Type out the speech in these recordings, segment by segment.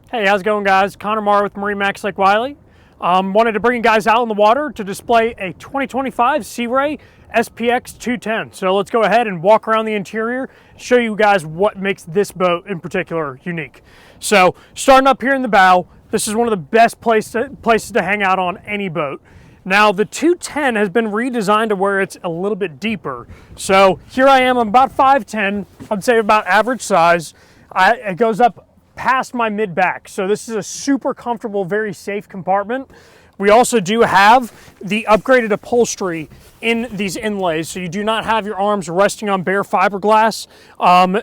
Hey, how's it going, guys? Connor Marr with MarineMax Lake Wylie. Wanted to bring you guys out on the water to display a 2025 Sea Ray SPX 210. So let's go ahead and walk around the interior, show you guys what makes this boat in particular unique. So starting up here in the bow, this is one of the best places to hang out on any boat. Now the 210 has been redesigned to where it's a little bit deeper. So here I am, I'm about 5'10", I'd say about average size. It goes up past my mid back. So this is a super comfortable, very safe compartment. We also do have the upgraded upholstery in these inlays, so you do not have your arms resting on bare fiberglass.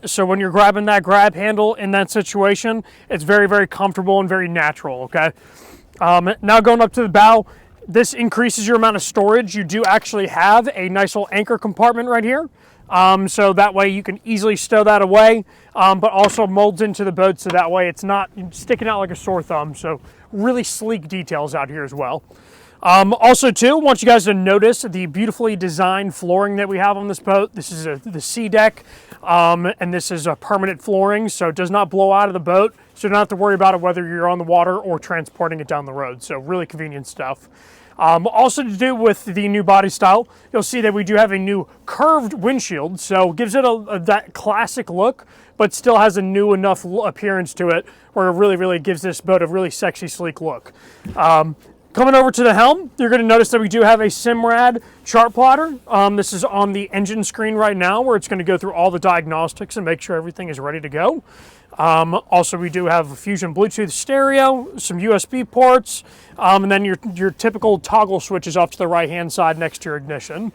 So when you're grabbing that grab handle in that situation, it's very, very comfortable and very natural, okay? Now going up to the bow, this increases your amount of storage. You do actually have a nice little anchor compartment right here. So that way you can easily stow that away, but also molds into the boat so that way it's not sticking out like a sore thumb. So really sleek details out here as well. Also too, I want you guys to notice the beautifully designed flooring that we have on this boat. This is the sea deck, and this is a permanent flooring, so it does not blow out of the boat. So you don't have to worry about it whether you're on the water or transporting it down the road. So really convenient stuff. Also to do with the new body style, you'll see that we do have a new curved windshield, so it gives it that classic look, but still has a new enough appearance to it where it really gives this boat a really sexy, sleek look. Coming over to the helm, you're going to notice that we do have a Simrad chart plotter. This is on the engine screen right now, where it's going to go through all the diagnostics and make sure everything is ready to go. Also, we do have a Fusion Bluetooth stereo, some USB ports, and then your typical toggle switches off to the right-hand side next to your ignition.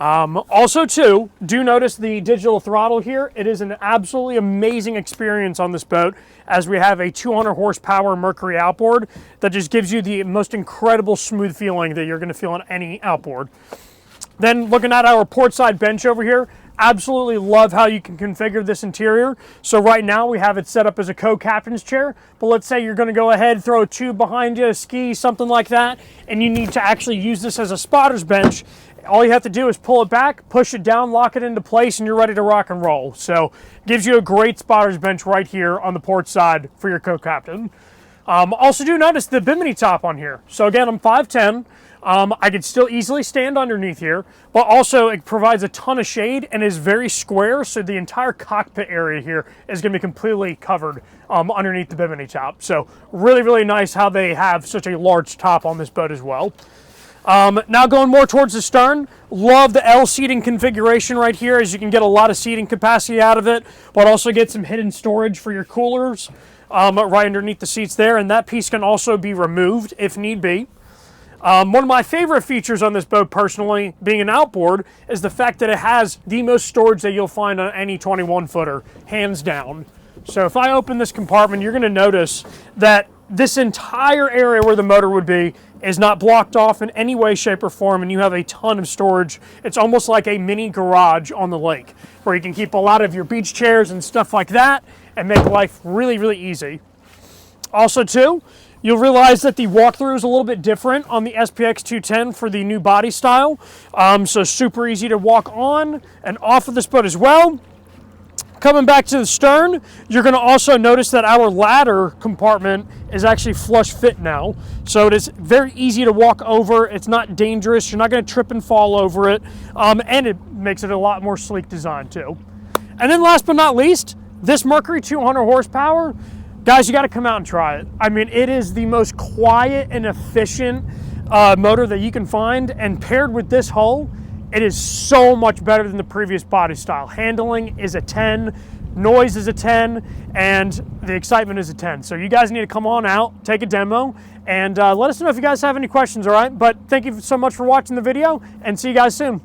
Also, too, do notice the digital throttle here. It is an absolutely amazing experience on this boat, as we have a 200 horsepower Mercury outboard that just gives you the most incredible smooth feeling that you're going to feel on any outboard. Then looking at our port side bench over here, absolutely love how you can configure this interior. So right now we have it set up as a co-captain's chair, but let's say you're going to go ahead, throw a tube behind you, a ski, something like that, and you need to actually use this as a spotter's bench. All you have to do is pull it back, push it down, lock it into place, and you're ready to rock and roll. So gives you a great spotter's bench right here on the port side for your co-captain. Also do notice the bimini top on here. So again, I'm 5'10". I could still easily stand underneath here, but also it provides a ton of shade and is very square, so the entire cockpit area here is going to be completely covered underneath the bimini top. So really nice how they have such a large top on this boat as well. Now going more towards the stern, love the L seating configuration right here, as you can get a lot of seating capacity out of it, but also get some hidden storage for your coolers right underneath the seats there, and that piece can also be removed if need be. One of my favorite features on this boat, personally, being an outboard, is the fact that it has the most storage that you'll find on any 21-footer, hands down. So if I open this compartment, you're going to notice that this entire area where the motor would be is not blocked off in any way, shape, or form, and you have a ton of storage. It's almost like a mini garage on the lake, where you can keep a lot of your beach chairs and stuff like that, and make life really easy. Also, too, you'll realize that the walkthrough is a little bit different on the SPX 210 for the new body style. So super easy to walk on and off of this boat as well. Coming back to the stern, you're going to also notice that our ladder compartment is actually flush fit now. So it is very easy to walk over. It's not dangerous. You're not going to trip and fall over it. And it makes it a lot more sleek design too. And then last but not least, this Mercury 200 horsepower, guys, you got to come out and try it. I mean, it is the most quiet and efficient motor that you can find, and paired with this hull, it is so much better than the previous body style. Handling is a 10, noise is a 10, and the excitement is a 10. So you guys need to come on out, take a demo, and let us know if you guys have any questions, all right? But thank you so much for watching the video, and see you guys soon.